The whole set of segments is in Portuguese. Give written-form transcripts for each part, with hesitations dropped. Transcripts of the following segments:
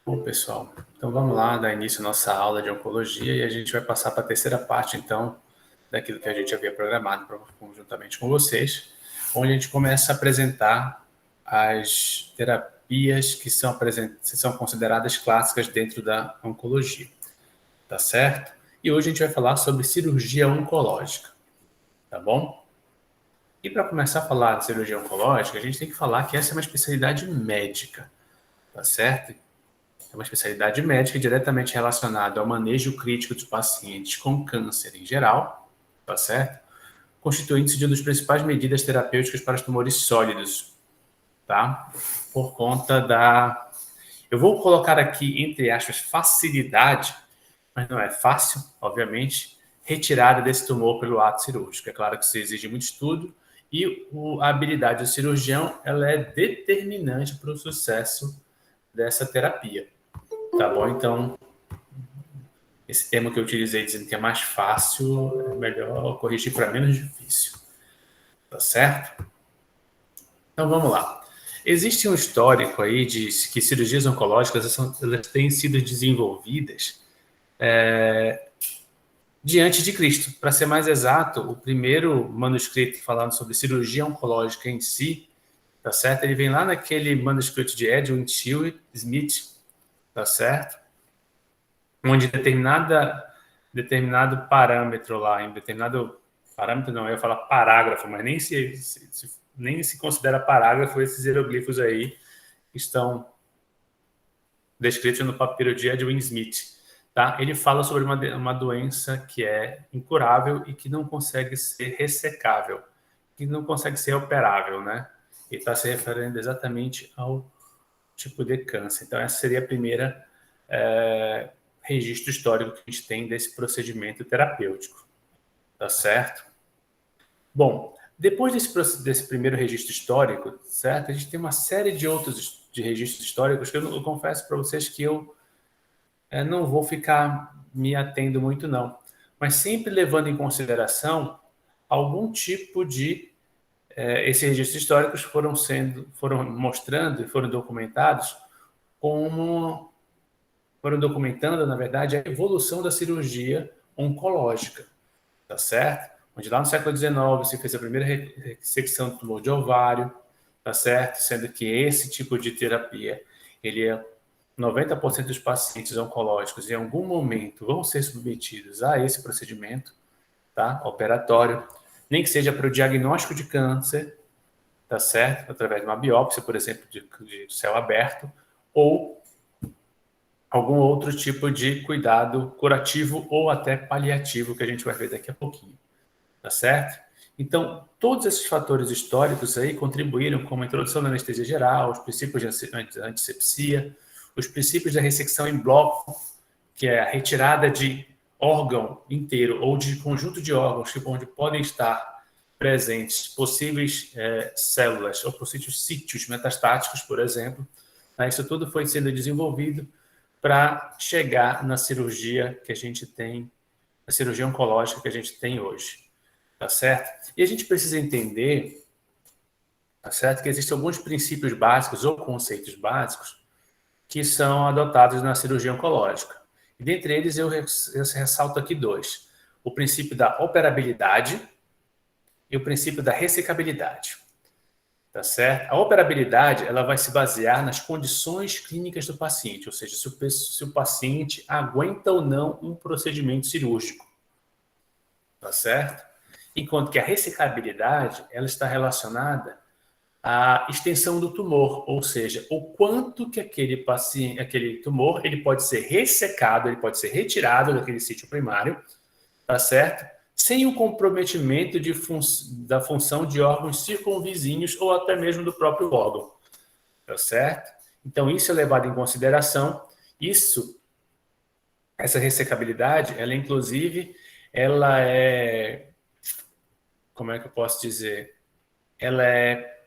Bom, pessoal, então vamos lá dar início à nossa aula de oncologia e a gente vai passar para a terceira parte, então, daquilo que a gente havia programado conjuntamente com vocês, onde a gente começa a apresentar as terapias que são consideradas clássicas dentro da oncologia, tá certo? E hoje a gente vai falar sobre cirurgia oncológica, tá bom? E para começar a falar de cirurgia oncológica, a gente tem que falar que essa é uma especialidade médica, tá certo? É uma especialidade médica diretamente relacionada ao manejo crítico dos pacientes com câncer em geral, tá certo? Constituindo-se de uma das principais medidas terapêuticas para os tumores sólidos, tá? Por conta da... Eu vou colocar aqui, entre aspas, facilidade, mas não é fácil, obviamente, retirada desse tumor pelo ato cirúrgico. É claro que isso exige muito estudo e a habilidade do cirurgião ela é determinante para o sucesso dessa terapia. Tá bom? Então, esse termo que eu utilizei dizendo que é mais fácil, é melhor corrigir para menos difícil. Tá certo? Então, vamos lá. Existe um histórico aí de que cirurgias oncológicas elas têm sido desenvolvidas diante de Cristo. Para ser mais exato, o primeiro manuscrito falando sobre cirurgia oncológica em si, tá certo? Ele vem lá naquele manuscrito de Edwin Chilwell Smith, tá certo? Onde determinado parâmetro lá, em determinado parâmetro não, eu ia falar parágrafo, mas nem se considera parágrafo esses hieroglifos aí que estão descritos no papiro de Edwin Smith. Tá? Ele fala sobre uma doença que é incurável e que não consegue ser ressecável, que não consegue ser operável, né? Ele está se referindo exatamente ao tipo de câncer. Então, essa seria a primeira registro histórico que a gente tem desse procedimento terapêutico, tá certo? Bom, depois desse primeiro registro histórico, certo? A gente tem uma série de outros registros históricos que eu confesso para vocês que eu não vou ficar me atendo muito, não. Mas sempre levando em consideração algum tipo de... esses registros históricos foram mostrando e foram documentados como... foram documentando, na verdade, a evolução da cirurgia oncológica, tá certo? Onde lá no século XIX se fez a primeira ressecção do tumor de ovário, tá certo? Sendo que esse tipo de terapia, ele é 90% dos pacientes oncológicos em algum momento vão ser submetidos a esse procedimento, tá? Operatório, nem que seja para o diagnóstico de câncer, tá certo? Através de uma biópsia, por exemplo, de céu aberto, ou algum outro tipo de cuidado curativo ou até paliativo que a gente vai ver daqui a pouquinho, tá certo? Então, todos esses fatores históricos aí contribuíram como a introdução da anestesia geral, os princípios de antisepsia, os princípios da ressecção em bloco, que é a retirada de órgão inteiro ou de conjunto de órgãos onde podem estar presentes possíveis células ou possíveis sítios metastáticos, por exemplo. Isso tudo foi sendo desenvolvido para chegar na cirurgia que a gente tem, a cirurgia oncológica que a gente tem hoje, tá certo? E a gente precisa entender, tá certo, que existem alguns princípios básicos ou conceitos básicos que são adotados na cirurgia oncológica. E dentre eles eu ressalto aqui dois: o princípio da operabilidade e o princípio da ressecabilidade. Tá certo? A operabilidade ela vai se basear nas condições clínicas do paciente, ou seja, se o paciente aguenta ou não um procedimento cirúrgico, tá certo? Enquanto que a ressecabilidade ela está relacionada à extensão do tumor, ou seja, o quanto que aquele tumor ele pode ser ressecado, ele pode ser retirado daquele sítio primário, tá certo? Sem o comprometimento da função de órgãos circunvizinhos ou até mesmo do próprio órgão, tá certo? Então, isso é levado em consideração. Essa ressecabilidade, ela inclusive, ela é, como é que eu posso dizer? Ela é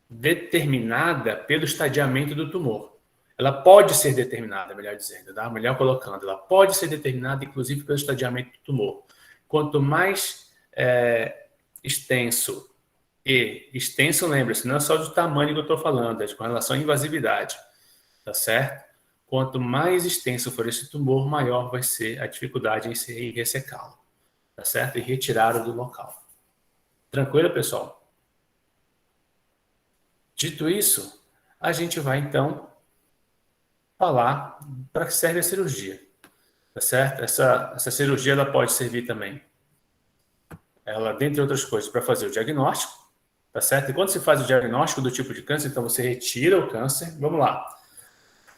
determinada pelo estadiamento do tumor. Ela pode ser determinada, melhor dizendo, tá? Melhor colocando, ela pode ser determinada, inclusive, pelo estadiamento do tumor. Quanto mais extenso, lembre-se, não é só do tamanho que eu estou falando, é com relação à invasividade, tá certo? quanto mais extenso for esse tumor, maior vai ser a dificuldade em ressecá-lo, tá certo? E retirá-lo do local. Tranquilo, pessoal? Dito isso, a gente vai, então, falar para que serve a cirurgia, tá certo? Essa cirurgia ela pode servir também, ela, dentre outras coisas, para fazer o diagnóstico, tá certo? E quando se faz o diagnóstico do tipo de câncer, então você retira o câncer. Vamos lá.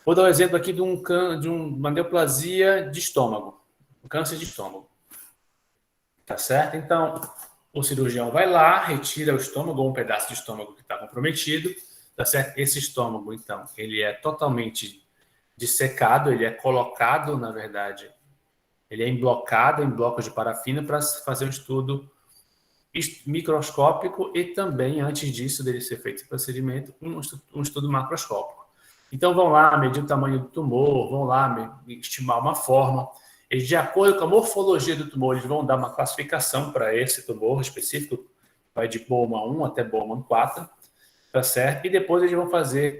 Vou dar um exemplo aqui de uma neoplasia de estômago, um câncer de estômago, tá certo? Então, o cirurgião vai lá, retira o estômago ou um pedaço de estômago que está comprometido, tá certo? Esse estômago, então, ele é totalmente dissecado, ele é colocado, na verdade, ele é emblocado em blocos de parafina para fazer um estudo microscópico e também, antes disso, dele ser feito esse procedimento, um estudo macroscópico. Então, vão lá medir o tamanho do tumor, vão lá estimar uma forma. E, de acordo com a morfologia do tumor, eles vão dar uma classificação para esse tumor específico, vai de Bowman 1 até Bowman 4, tá certo? E depois eles vão fazer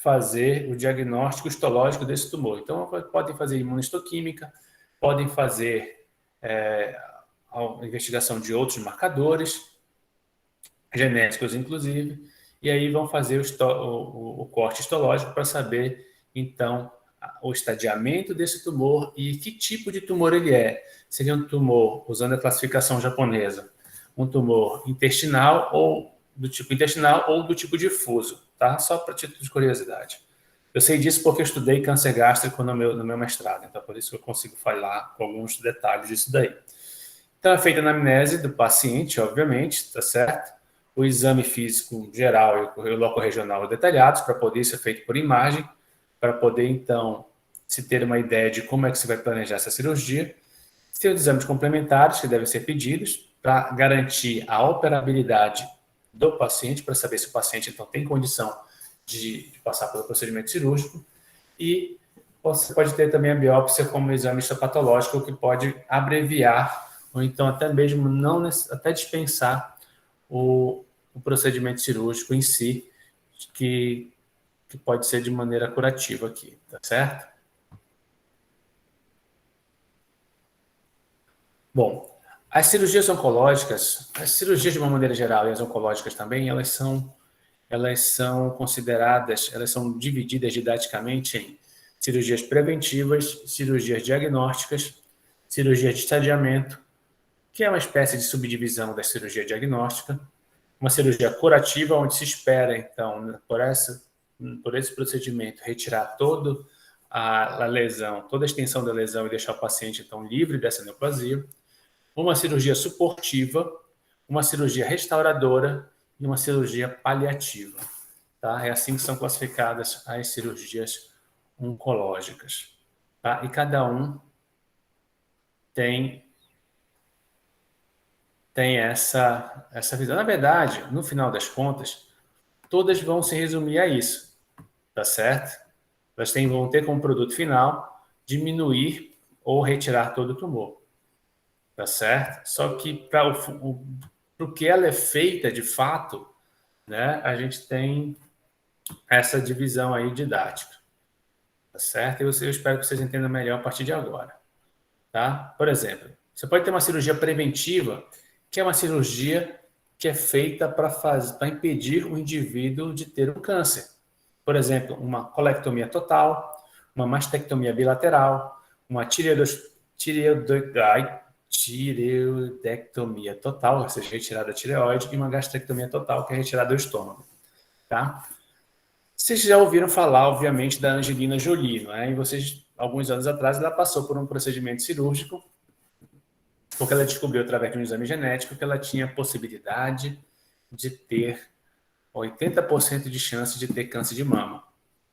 fazer o diagnóstico histológico desse tumor. Então, podem fazer imunohistoquímica, podem fazer a investigação de outros marcadores, genéticos inclusive, e aí vão fazer o corte histológico para saber, então, o estadiamento desse tumor e que tipo de tumor ele é. Seria um tumor, usando a classificação japonesa, um tumor intestinal ou do tipo difuso, tá? Só para título de curiosidade. Eu sei disso porque eu estudei câncer gástrico no meu mestrado, então por isso que eu consigo falar com alguns detalhes disso daí. Então é feita a anamnese do paciente, obviamente, tá certo? O exame físico geral e o loco-regional detalhados para poder ser feito por imagem, para poder, então, se ter uma ideia de como é que se vai planejar essa cirurgia. Tem os exames complementares que devem ser pedidos para garantir a operabilidade do paciente, para saber se o paciente, então, tem condição de passar pelo procedimento cirúrgico. E você pode ter também a biópsia como exame histopatológico, que pode abreviar ou então até mesmo até dispensar o procedimento cirúrgico em si, que pode ser de maneira curativa aqui, tá certo? Bom, as cirurgias oncológicas, as cirurgias de uma maneira geral e as oncológicas também, elas são consideradas, elas são divididas didaticamente em cirurgias preventivas, cirurgias diagnósticas, cirurgia de estadiamento, que é uma espécie de subdivisão da cirurgia diagnóstica, uma cirurgia curativa, onde se espera, então, por esse procedimento, retirar toda a lesão, toda a extensão da lesão e deixar o paciente, então, livre dessa neoplasia, uma cirurgia suportiva, uma cirurgia restauradora e uma cirurgia paliativa. Tá? É assim que são classificadas as cirurgias oncológicas. Tá? E cada um tem essa visão. Na verdade, no final das contas, todas vão se resumir a isso, tá certo? Elas vão ter como produto final diminuir ou retirar todo o tumor, tá certo? Só que para o que ela é feita de fato, né, a gente tem essa divisão aí didática, tá certo? E eu espero que vocês entendam melhor a partir de agora, tá? Por exemplo, você pode ter uma cirurgia preventiva, que é uma cirurgia que é feita para impedir o indivíduo de ter um câncer. Por exemplo, uma colectomia total, uma mastectomia bilateral, uma tireoidectomia total, ou seja, retirada da tireoide, e uma gastrectomia total, que é retirada do estômago. Tá? Vocês já ouviram falar, obviamente, da Angelina Jolie, não é? E vocês, alguns anos atrás, ela passou por um procedimento cirúrgico porque ela descobriu, através de um exame genético, que ela tinha possibilidade de ter 80% de chance de ter câncer de mama.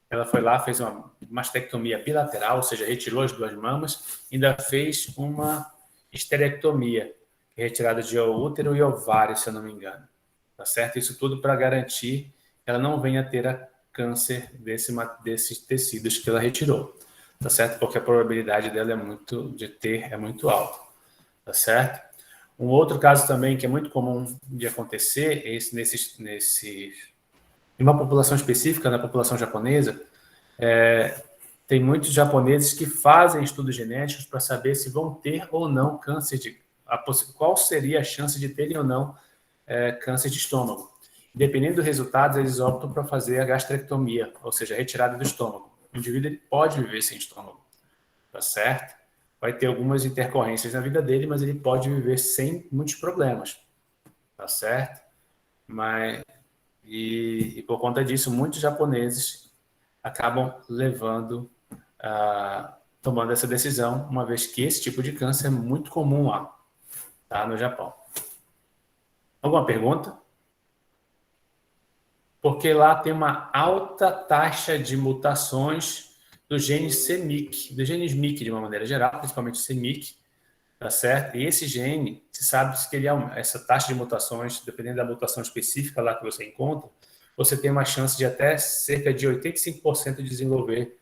Ela foi lá, fez uma mastectomia bilateral, ou seja, retirou as duas mamas, ainda fez uma esterectomia, retirada de útero e ovário, se eu não me engano. Tá certo? Isso tudo para garantir que ela não venha a ter câncer desses tecidos que ela retirou. Tá certo? Porque a probabilidade dela de ter é muito alta. Tá certo? Um outro caso também que é muito comum de acontecer é em uma população específica, na população japonesa, Tem muitos japoneses que fazem estudos genéticos para saber se vão ter ou não câncer qual seria a chance de terem ou não câncer de estômago. Dependendo do resultado, eles optam para fazer a gastrectomia, ou seja, a retirada do estômago. O indivíduo ele pode viver sem estômago, tá certo? Vai ter algumas intercorrências na vida dele, mas ele pode viver sem muitos problemas, tá certo? E por conta disso, muitos japoneses acabam tomando essa decisão, uma vez que esse tipo de câncer é muito comum lá, tá, no Japão. Alguma pergunta? Porque lá tem uma alta taxa de mutações do gene CMYC, do gene SMYC de uma maneira geral, principalmente o CMYC, tá certo? E esse gene, se sabe que ele essa taxa de mutações, dependendo da mutação específica lá que você encontra, você tem uma chance de até cerca de 85% de desenvolver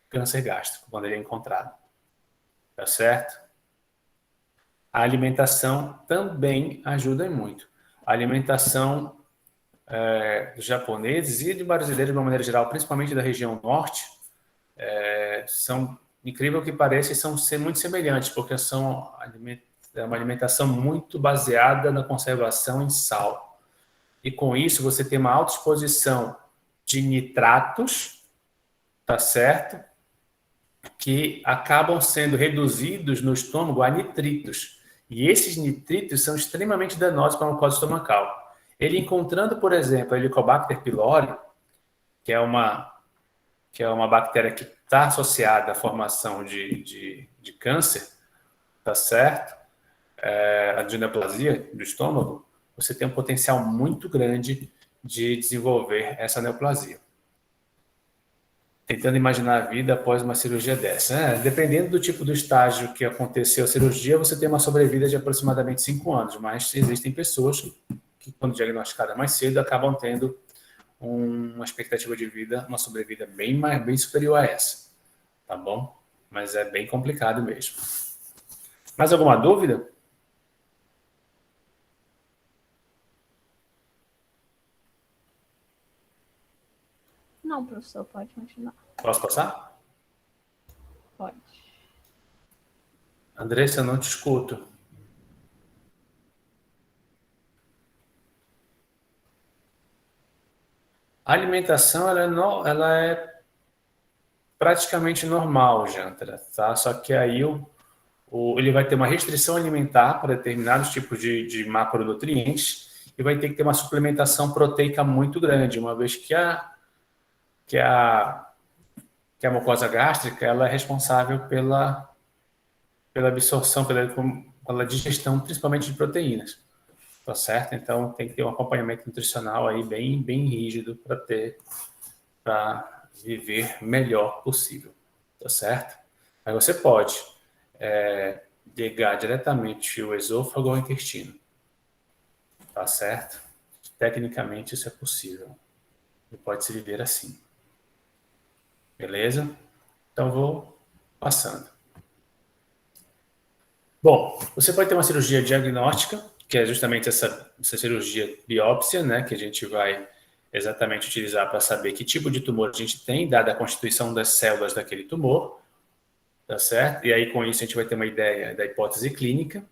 câncer gástrico quando ele é encontrado, tá certo? A alimentação também ajuda muito. A alimentação dos japoneses e de brasileiros de uma maneira geral, principalmente da região norte, são, incrível que pareça, são muito semelhantes, porque é uma alimentação muito baseada na conservação em sal. E com isso você tem uma alta exposição de nitratos, tá certo? Que acabam sendo reduzidos no estômago a nitritos. E esses nitritos são extremamente danosos para a mucosa estomacal. Ele encontrando, por exemplo, a Helicobacter pylori, que é uma bactéria que está associada à formação de câncer, tá certo? A de neoplasia do estômago, você tem um potencial muito grande de desenvolver essa neoplasia. Tentando imaginar a vida após uma cirurgia dessa. Dependendo do tipo do estágio que aconteceu a cirurgia, você tem uma sobrevida de aproximadamente 5 anos, mas existem pessoas que, quando diagnosticadas mais cedo, acabam tendo uma expectativa de vida, uma sobrevida bem superior a essa, tá bom? Mas é bem complicado mesmo. Mais alguma dúvida? Não, professor, pode continuar. Posso passar? Pode. Andressa, eu não te escuto. A alimentação, ela é praticamente normal, Jantra, tá? Só que aí ele vai ter uma restrição alimentar para determinados tipos de macronutrientes e vai ter que ter uma suplementação proteica muito grande, uma vez que a, que a mucosa gástrica ela é responsável pela absorção, pela digestão, principalmente de proteínas, tá certo? Então tem que ter um acompanhamento nutricional aí bem rígido para viver melhor possível, tá certo? Aí você pode ligar diretamente o esôfago ao intestino, tá certo? Tecnicamente isso é possível e pode se viver assim, beleza? Então vou passando. Bom, você pode ter uma cirurgia diagnóstica, que é justamente essa cirurgia biópsia, né, que a gente vai exatamente utilizar para saber que tipo de tumor a gente tem, dada a constituição das células daquele tumor, tá certo? E aí com isso a gente vai ter uma ideia da hipótese clínica,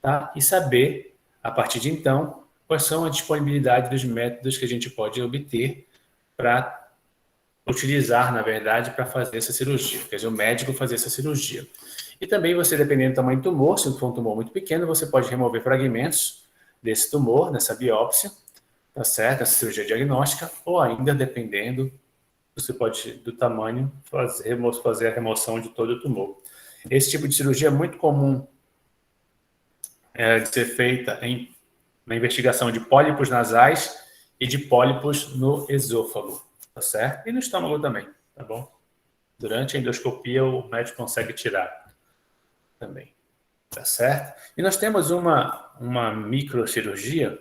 tá? E saber, a partir de então, quais são a disponibilidade dos métodos que a gente pode obter para utilizar, na verdade, para fazer essa cirurgia, quer dizer, o médico fazer essa cirurgia. E também você, dependendo do tamanho do tumor, se for um tumor muito pequeno, você pode remover fragmentos desse tumor, nessa biópsia, tá certo? Essa cirurgia diagnóstica, ou ainda, dependendo, você pode, do tamanho, fazer a remoção de todo o tumor. Esse tipo de cirurgia é muito comum de ser feita na investigação de pólipos nasais e de pólipos no esôfago, tá certo? E no estômago também, tá bom? Durante a endoscopia, o médico consegue tirar também, tá certo? E nós temos uma microcirurgia,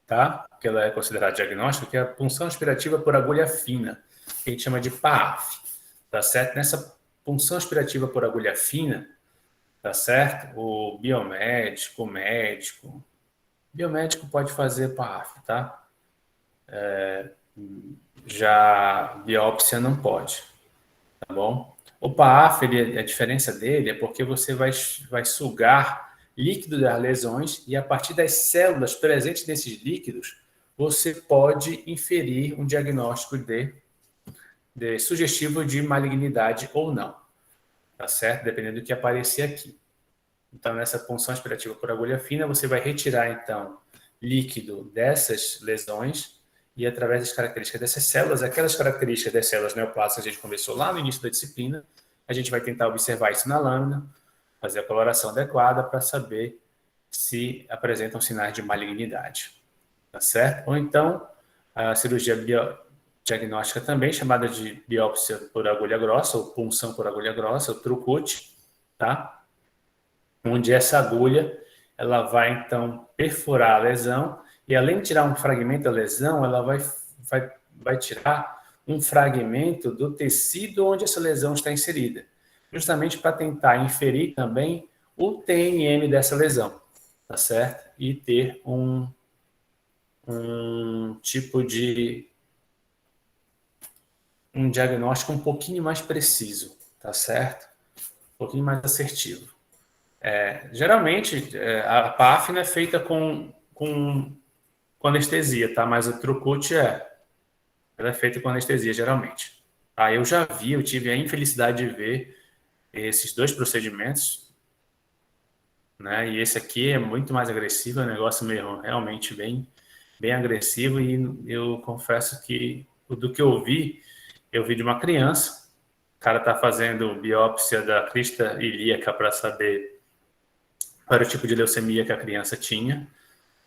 tá? Que ela é considerada diagnóstica, que é a punção aspirativa por agulha fina, que a gente chama de PAF, tá certo? Nessa punção aspirativa por agulha fina, tá certo? O biomédico, o biomédico pode fazer PAF, tá? já biópsia não pode, tá bom? O PAF, a diferença dele é porque você vai sugar líquido das lesões e a partir das células presentes nesses líquidos, você pode inferir um diagnóstico de sugestivo de malignidade ou não, tá certo? Dependendo do que aparecer aqui. Então, nessa punção aspirativa por agulha fina, você vai retirar, então, líquido dessas lesões e, através das características dessas células, aquelas características das células neoplásicas que a gente conversou lá no início da disciplina, a gente vai tentar observar isso na lâmina, fazer a coloração adequada para saber se apresentam sinais de malignidade, tá certo? Ou então, a cirurgia diagnóstica também, chamada de biópsia por agulha grossa, ou punção por agulha grossa, ou trucute, tá? Onde essa agulha, ela vai, então, perfurar a lesão, e além de tirar um fragmento da lesão, ela vai tirar um fragmento do tecido onde essa lesão está inserida, justamente para tentar inferir também o TNM dessa lesão, tá certo? E ter um tipo de um diagnóstico um pouquinho mais preciso, tá certo? Um pouquinho mais assertivo. Geralmente, a páfina é feita com anestesia, tá? Mas o trucute ela é feita com anestesia, geralmente. Eu já vi, eu tive a infelicidade de ver esses dois procedimentos, né? E esse aqui é muito mais agressivo, é um negócio mesmo realmente bem agressivo, e eu confesso que do que eu vi de uma criança, o cara tá fazendo biópsia da crista ilíaca para saber qual era o tipo de leucemia que a criança tinha,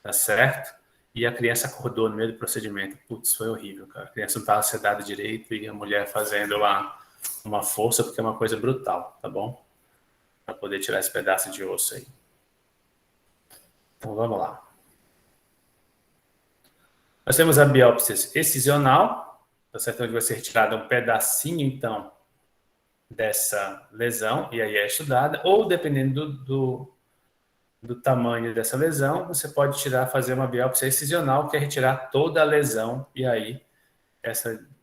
tá certo? E a criança acordou no meio do procedimento. Putz, foi horrível, cara. A criança não estava sedada direito e a mulher fazendo lá uma força, porque é uma coisa brutal, tá bom? Para poder tirar esse pedaço de osso aí. Então, vamos lá. Nós temos a biópsia excisional, tá certo? Onde vai ser retirado um pedacinho, então, dessa lesão, e aí é estudada, ou dependendo do tamanho dessa lesão, você pode fazer uma biópsia excisional, que é retirar toda a lesão, e aí,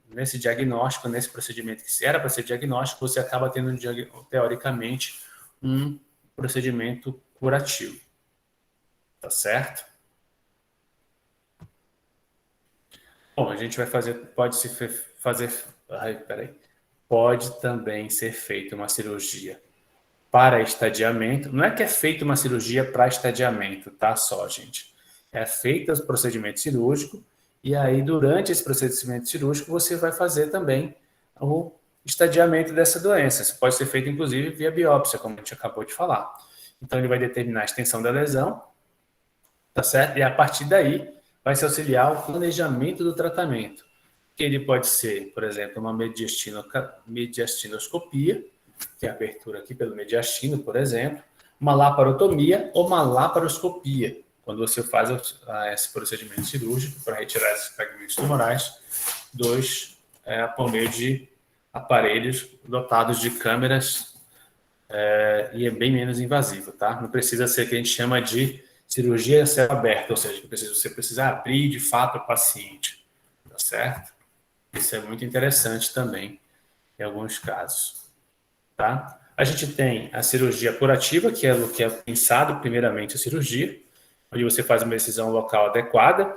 nesse diagnóstico, nesse procedimento que era para ser diagnóstico, você acaba tendo, teoricamente, um procedimento curativo. Tá certo? Bom, a gente vai fazer, pode também ser feita uma cirurgia para estadiamento. Não é que é feita uma cirurgia para estadiamento, tá? Só, gente. É feito o procedimento cirúrgico e aí, durante esse procedimento cirúrgico, você vai fazer também o estadiamento dessa doença. Isso pode ser feito, inclusive, via biópsia, como a gente acabou de falar. Então, ele vai determinar a extensão da lesão, tá certo? E a partir daí, vai se auxiliar o planejamento do tratamento. Que ele pode ser, por exemplo, uma mediastinoscopia, que é a abertura aqui pelo mediastino, por exemplo, uma laparotomia ou uma laparoscopia, quando você faz esse procedimento cirúrgico para retirar esses fragmentos tumorais, por meio de aparelhos dotados de câmeras, e é bem menos invasivo, tá? Não precisa ser o que a gente chama de cirurgia a céu aberto, ou seja, você precisa abrir de fato o paciente, tá certo? Isso é muito interessante também, em alguns casos. Tá? A gente tem a cirurgia curativa, que é o que é pensado primeiramente a cirurgia, onde você faz uma excisão local adequada,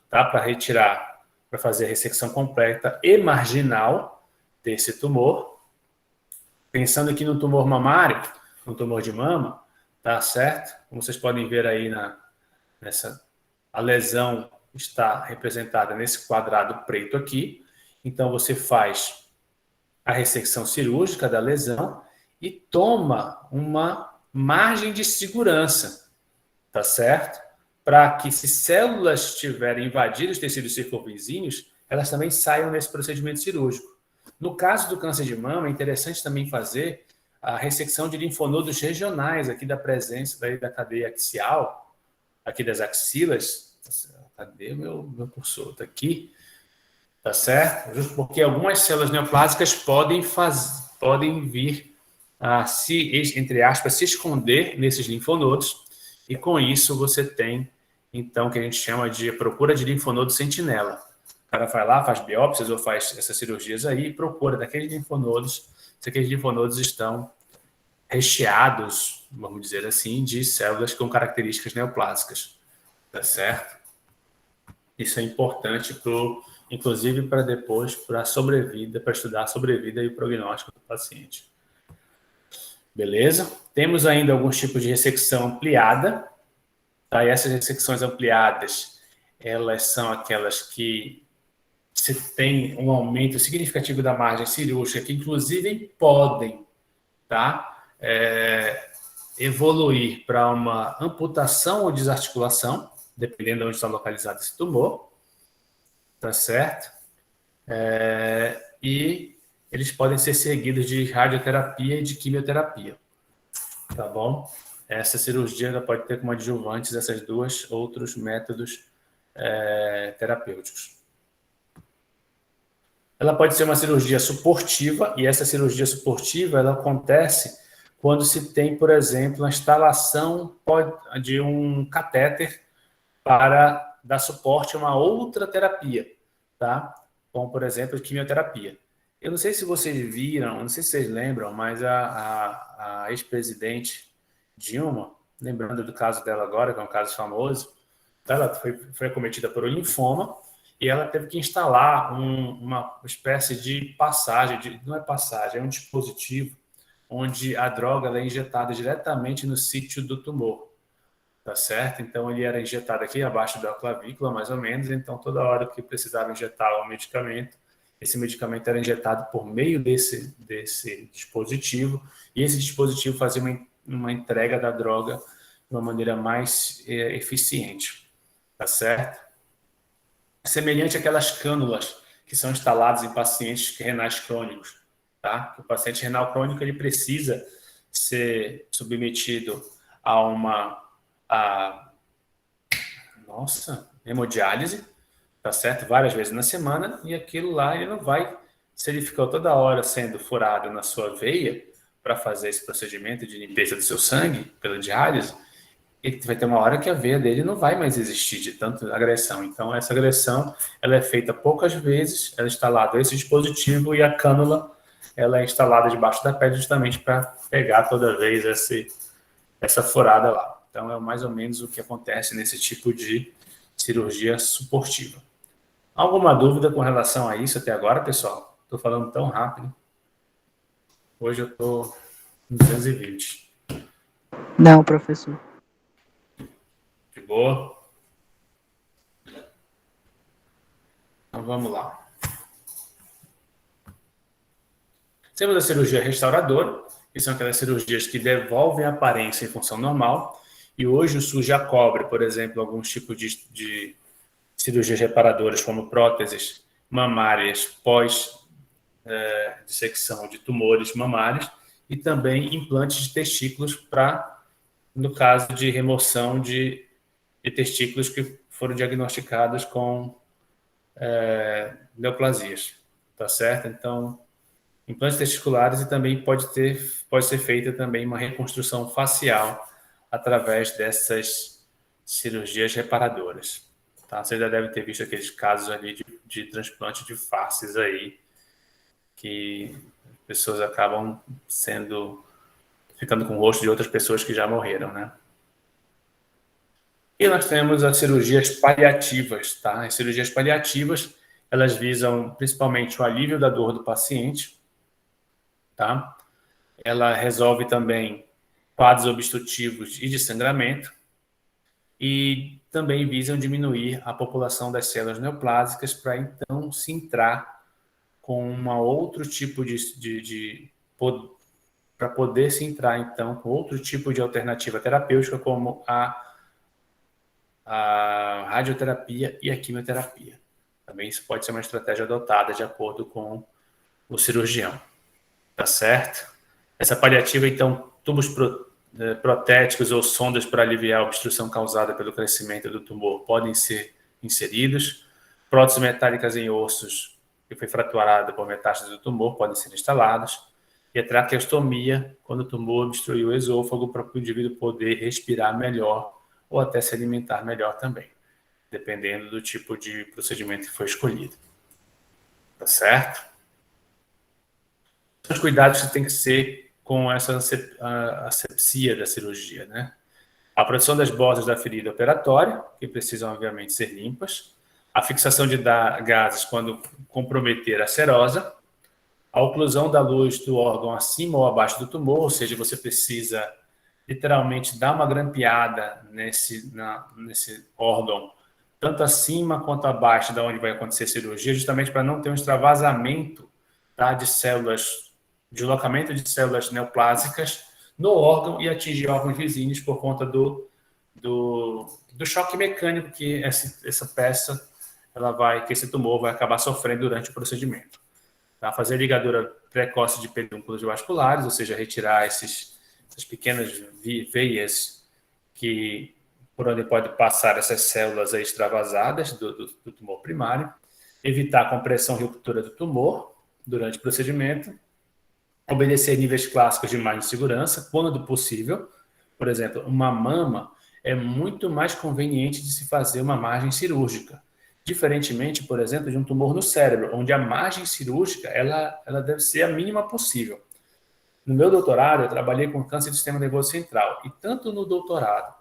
tá? Para fazer a ressecção completa e marginal desse tumor. Pensando aqui no tumor mamário, no tumor de mama, tá certo? Como vocês podem ver aí a lesão está representada nesse quadrado preto aqui. Então, você faz a ressecção cirúrgica da lesão e toma uma margem de segurança, tá certo? Para que, se células tiverem invadido os tecidos circunvizinhos, elas também saiam nesse procedimento cirúrgico. No caso do câncer de mama, é interessante também fazer a ressecção de linfonodos regionais, aqui da presença da cadeia axial, aqui das axilas. Cadê meu cursor? Tá aqui. Tá certo? Justo porque algumas células neoplásicas podem vir a entre aspas, se esconder nesses linfonodos, e com isso você tem, então, o que a gente chama de procura de linfonodo sentinela, cara vai lá, faz biópsias ou faz essas cirurgias aí e procura daqueles linfonodos, se aqueles linfonodos estão recheados, vamos dizer assim, de células com características neoplásicas, tá certo? Isso é importante, inclusive para depois, para a sobrevida, para estudar a sobrevida e o prognóstico do paciente. Beleza? Temos ainda alguns tipos de ressecção ampliada. Tá? E essas ressecções ampliadas, elas são aquelas que se tem um aumento significativo da margem cirúrgica, que inclusive podem, tá? Evoluir para uma amputação ou desarticulação, dependendo de onde está localizado esse tumor, tá certo? E eles podem ser seguidos de radioterapia e de quimioterapia, tá bom? Essa cirurgia ela pode ter como adjuvantes essas duas outros métodos terapêuticos. Ela pode ser uma cirurgia suportiva, e essa cirurgia suportiva ela acontece quando se tem, por exemplo, a instalação de um catéter para dar suporte a uma outra terapia, tá? Como, por exemplo, quimioterapia. Eu não sei se vocês viram, não sei se vocês lembram, mas a ex-presidente Dilma, lembrando do caso dela agora, que é um caso famoso, ela foi acometida por um linfoma e ela teve que instalar uma espécie de passagem, não é passagem, é um dispositivo onde a droga ela é injetada diretamente no sítio do tumor, tá certo? Então ele era injetado aqui abaixo da clavícula, mais ou menos, então toda hora que precisava injetar um medicamento, esse medicamento era injetado por meio desse dispositivo, e esse dispositivo fazia uma entrega da droga de uma maneira mais eficiente, tá certo? Semelhante àquelas cânulas que são instaladas em pacientes renais crônicos, tá? O paciente renal crônico ele precisa ser submetido a hemodiálise, tá certo? Várias vezes na semana, e aquilo lá ele não vai, se ele ficou toda hora sendo furado na sua veia para fazer esse procedimento de limpeza do seu sangue pela diálise, ele vai ter uma hora que a veia dele não vai mais existir de tanta agressão. Então, essa agressão ela é feita poucas vezes, ela é instalado esse dispositivo e a cânula ela é instalada debaixo da pele justamente para pegar toda vez essa furada lá. Então, é mais ou menos o que acontece nesse tipo de cirurgia suportiva. Alguma dúvida com relação a isso até agora, pessoal? Estou falando tão rápido. Hoje eu estou em 220. Não, professor. De boa? Então vamos lá. Temos a cirurgia restauradora, que são aquelas cirurgias que devolvem a aparência em função normal. E hoje o SUS já cobre, por exemplo, alguns tipos de cirurgias reparadoras, como próteses mamárias pós-dissecção de tumores mamários e também implantes de testículos para, no caso de remoção de testículos que foram diagnosticados com neoplasias, tá certo? Então, implantes testiculares e também pode ser feita também uma reconstrução facial através dessas cirurgias reparadoras. Tá? Você já deve ter visto aqueles casos ali de transplante de faces aí, que pessoas acabam ficando com o rosto de outras pessoas que já morreram, né? E nós temos as cirurgias paliativas, tá? As cirurgias paliativas, elas visam principalmente o alívio da dor do paciente, tá? Ela resolve também quadros obstrutivos e de sangramento e também visam diminuir a população das células neoplásicas para então se entrar com outro tipo para poder se entrar então com outro tipo de alternativa terapêutica como a radioterapia e a quimioterapia. Também isso pode ser uma estratégia adotada de acordo com o cirurgião. Tá certo? Essa paliativa, então, tubos protéticos ou sondas para aliviar a obstrução causada pelo crescimento do tumor podem ser inseridos. Próteses metálicas em ossos que foi fraturado por metástase do tumor podem ser instaladas. E a traqueostomia, quando o tumor obstruiu o esôfago, para o indivíduo poder respirar melhor ou até se alimentar melhor também. dependendo do tipo de procedimento que foi escolhido. Tá certo? Os cuidados que tem que ser com essa asepsia da cirurgia, né? A proteção das bordas da ferida operatória, que precisam, obviamente, ser limpas. A fixação de gases quando comprometer a serosa. A oclusão da luz do órgão acima ou abaixo do tumor, ou seja, você precisa literalmente dar uma grampeada nesse órgão, tanto acima quanto abaixo da onde vai acontecer a cirurgia, justamente para não ter um extravasamento, tá, de células, deslocamento de células neoplásicas no órgão e atingir órgãos vizinhos por conta do choque mecânico que essa peça, que esse tumor vai acabar sofrendo durante o procedimento. Tá? Fazer ligadura precoce de pedúnculos vasculares, ou seja, retirar essas pequenas veias por onde pode passar essas células extravasadas do tumor primário. Evitar a compressão e ruptura do tumor durante o procedimento. Obedecer níveis clássicos de margem de segurança, quando possível. Por exemplo, uma mama é muito mais conveniente de se fazer uma margem cirúrgica. Diferentemente, por exemplo, de um tumor no cérebro, onde a margem cirúrgica ela deve ser a mínima possível. No meu doutorado, eu trabalhei com câncer do sistema nervoso central. E tanto no doutorado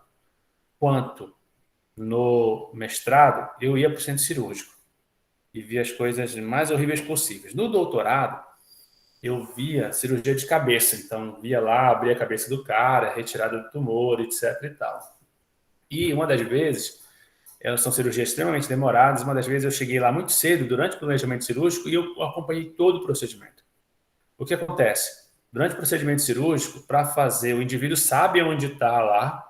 quanto no mestrado, eu ia para o centro cirúrgico e via as coisas mais horríveis possíveis. No doutorado, eu via cirurgia de cabeça. Então, via lá, abrir a cabeça do cara, retirada do tumor, etc. e tal. E uma das vezes, elas são cirurgias extremamente demoradas. Uma das vezes eu cheguei lá muito cedo, durante o planejamento cirúrgico, e eu acompanhei todo o procedimento. O que acontece? Durante o procedimento cirúrgico, para fazer, o indivíduo sabe onde está lá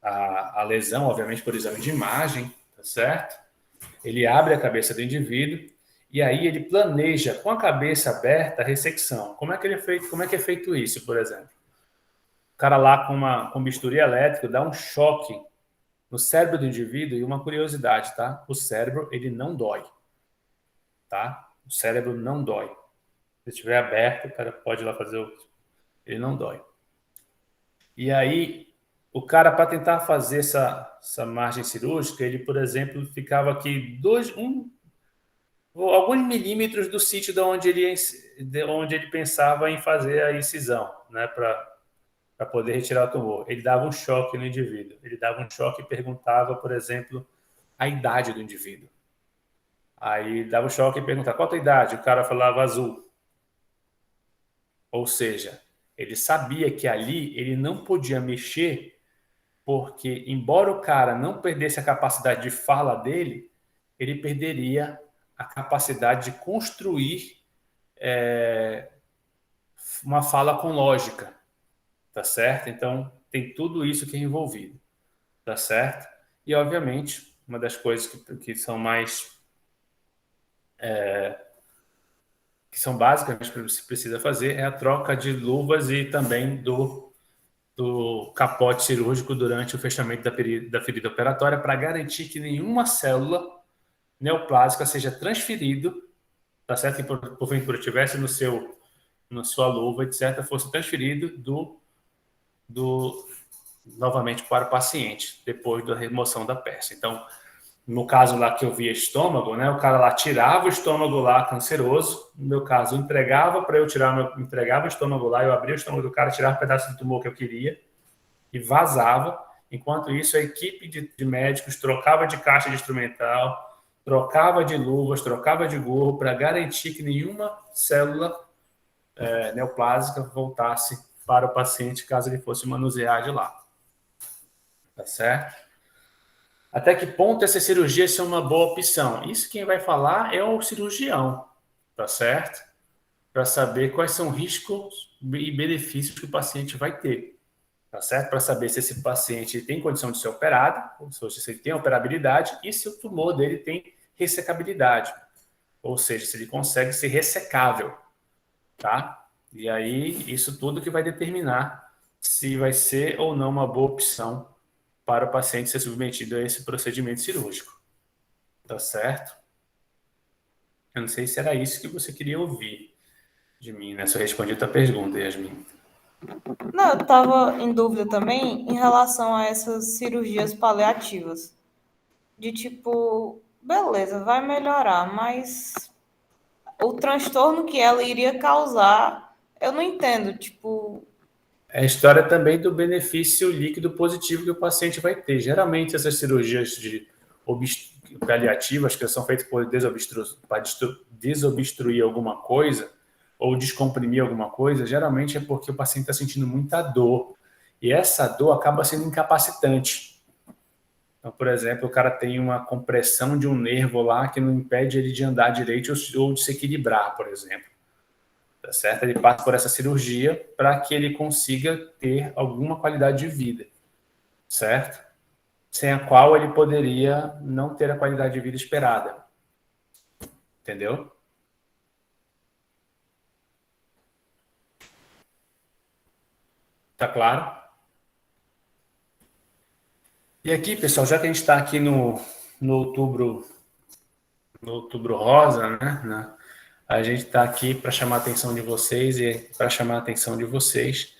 a lesão, obviamente por exame de imagem, tá certo? Ele abre a cabeça do indivíduo e aí ele planeja com a cabeça aberta a ressecção. Como é que é feito isso, por exemplo? O cara lá com bisturi elétrico dá um choque no cérebro do indivíduo, e uma curiosidade, tá? O cérebro, ele não dói, tá? O cérebro não dói. Se estiver aberto, o cara pode ir lá fazer ele não dói. E aí, o cara, para tentar fazer essa margem cirúrgica, ele, por exemplo, ficava aqui alguns milímetros do sítio de onde ele pensava em fazer a incisão, né? Para poder retirar o tumor. Ele dava um choque no indivíduo. Ele dava um choque e perguntava, por exemplo, a idade do indivíduo. Aí dava um choque e perguntava, qual a tua idade? O cara falava azul. Ou seja, ele sabia que ali ele não podia mexer, porque embora o cara não perdesse a capacidade de fala dele, ele perderia a capacidade de construir uma fala com lógica. Tá certo? Então, tem tudo isso que é envolvido. Tá certo? E, obviamente, uma das coisas que são mais... que são básicas que você precisa fazer é a troca de luvas e também do capote cirúrgico durante o fechamento da ferida operatória para garantir que nenhuma célula neoplásica seja transferido, tá certo? Que porventura tivesse na sua luva, etc., fosse transferido novamente para o paciente, depois da remoção da peça. Então, no caso lá que eu via estômago, né, o cara lá tirava o estômago lá canceroso, no meu caso, entregava o estômago lá, eu abria o estômago do cara, tirava um pedaço do tumor que eu queria e vazava. Enquanto isso, a equipe de médicos trocava de caixa de instrumental, trocava de luvas, trocava de gorro para garantir que nenhuma célula neoplásica voltasse para o paciente caso ele fosse manusear de lá. Tá certo? Até que ponto essa cirurgia é uma boa opção? Isso quem vai falar é o cirurgião, tá certo? Para saber quais são riscos e benefícios que o paciente vai ter, tá certo? Para saber se esse paciente tem condição de ser operado, ou seja, se ele tem operabilidade e se o tumor dele tem ressecabilidade, ou seja, se ele consegue ser ressecável, tá? E aí, isso tudo que vai determinar se vai ser ou não uma boa opção para o paciente ser submetido a esse procedimento cirúrgico. Tá certo? Eu não sei se era isso que você queria ouvir de mim, né? Se eu respondi a tua pergunta, Yasmin. Não, eu estava em dúvida também em relação a essas cirurgias paliativas. de tipo, beleza, vai melhorar, mas o transtorno que ela iria causar, eu não entendo, tipo... É a história também do benefício líquido positivo que o paciente vai ter. Geralmente, essas cirurgias paliativas que são feitas para desobstruir alguma coisa ou descomprimir alguma coisa, geralmente é porque o paciente está sentindo muita dor. E essa dor acaba sendo incapacitante. Então, por exemplo, o cara tem uma compressão de um nervo lá que não impede ele de andar direito ou de se equilibrar, por exemplo. Tá certo? Ele passa por essa cirurgia para que ele consiga ter alguma qualidade de vida, certo? Sem a qual ele poderia não ter a qualidade de vida esperada. Entendeu? Tá claro? E aqui, pessoal, já que a gente está aqui no outubro rosa, né? A gente está aqui para chamar a atenção de vocês e para chamar a atenção de vocês,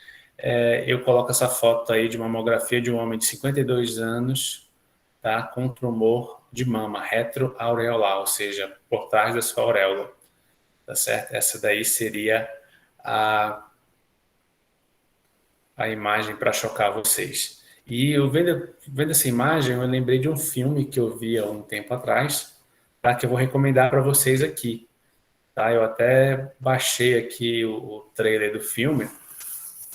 eu coloco essa foto aí de mamografia de um homem de 52 anos, tá? Com tumor de mama retroaureolar, ou seja, por trás da sua auréola, tá certo? Essa daí seria a imagem para chocar vocês. E eu vendo essa imagem, eu lembrei de um filme que eu vi há um tempo atrás, tá? Que eu vou recomendar para vocês aqui. Tá? Eu até baixei aqui o trailer do filme.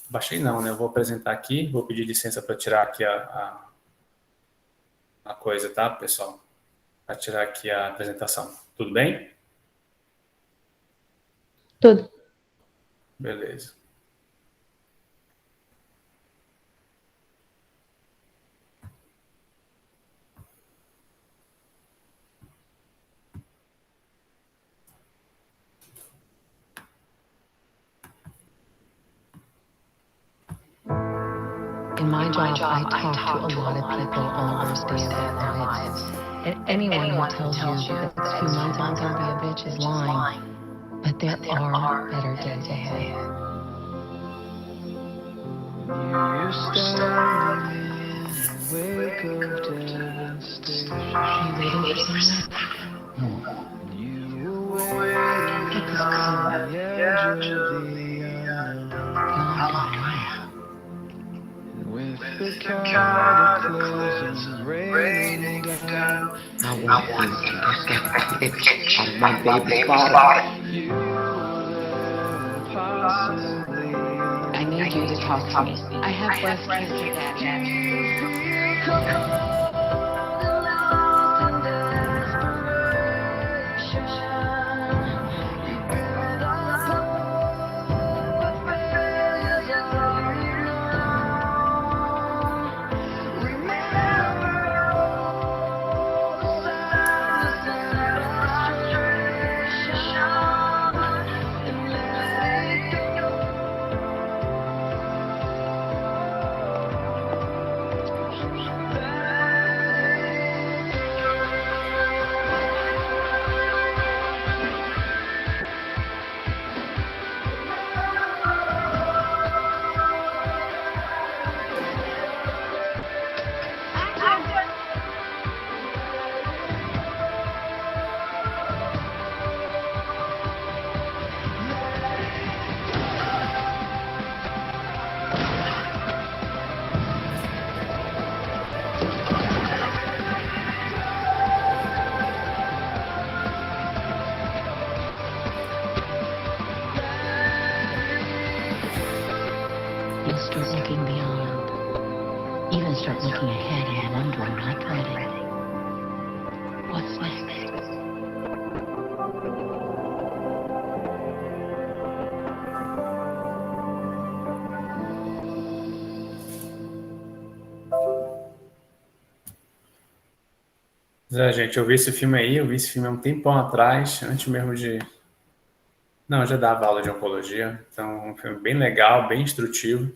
Baixei não, né? Eu vou apresentar aqui, vou pedir licença para tirar aqui a coisa, tá, pessoal? Para tirar aqui a apresentação. Tudo bem? Tudo. Beleza. In my job, I talk to a lot of people all those days of their lives. And anyone who tells you that 2 months aren't going to be a bitch is lying. But there are better days ahead. You're standing in the wake of devastation. Are you waiting for someone? You were waiting on the edge of the unknown. With the cataclysm raining down, I want you to suck a bitch on my baby's body. you were possibly I need you to talk to me. I have breast cancer, Dad. You'll start looking beyond. Even start looking ahead and wondering, not dreading. What's next? Gente, eu vi esse filme aí, eu vi esse filme há um tempão atrás, antes mesmo de... Não, eu já dava aula de oncologia, então um filme bem legal, bem instrutivo,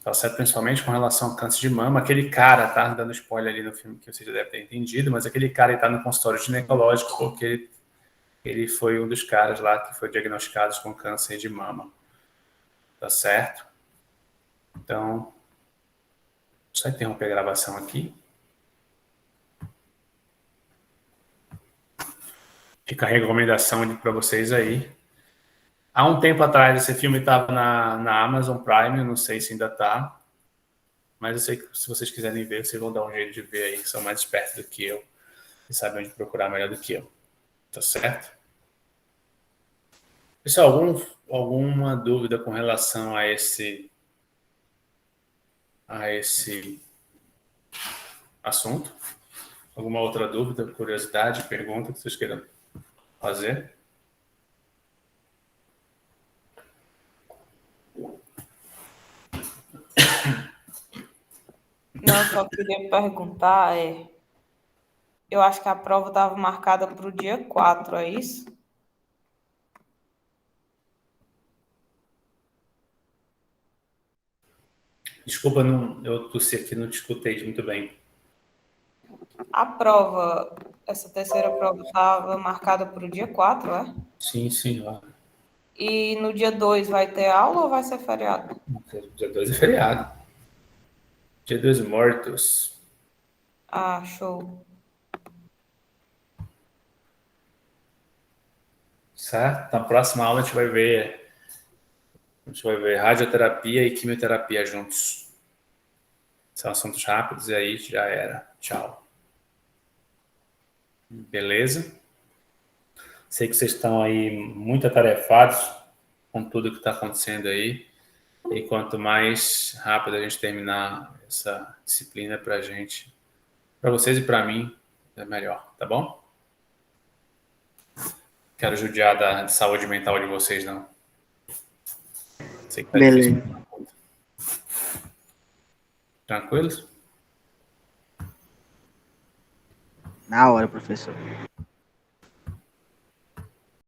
tá certo? Principalmente com relação ao câncer de mama. Aquele cara, tá dando spoiler ali no filme que você já deve ter entendido, mas aquele cara está no consultório ginecológico porque ele foi um dos caras lá que foi diagnosticado com câncer de mama, tá certo? Então, só interromper a gravação aqui. Fica a recomendação para vocês aí. Há um tempo atrás, esse filme estava na Amazon Prime, eu não sei se ainda está, mas eu sei que se vocês quiserem ver, vocês vão dar um jeito de ver aí, que são mais espertos do que eu e sabem onde procurar melhor do que eu. Tá certo? Pessoal, alguma dúvida com relação a esse assunto? Alguma outra dúvida, curiosidade, pergunta que vocês queiram fazer? Não, eu só queria perguntar, eu acho que a prova estava marcada para o dia 4, é isso? Desculpa, eu tossi aqui, não te escutei muito bem. A prova, essa terceira prova estava marcada para o dia 4, é? Sim, ó. E no dia 2 vai ter aula ou vai ser feriado? Dia 2 é feriado. Dia dos Mortos. Ah, show. Certo? Na próxima aula a gente vai ver radioterapia e quimioterapia juntos. São assuntos rápidos e aí já era. Tchau. Beleza? Sei que vocês estão aí muito atarefados com tudo que está acontecendo aí. E quanto mais rápido a gente terminar essa disciplina para vocês e para mim, é melhor, tá bom? Quero judiar da saúde mental de vocês, não. Sei que tá Beleza. difícil. Tranquilos? Na hora, professor.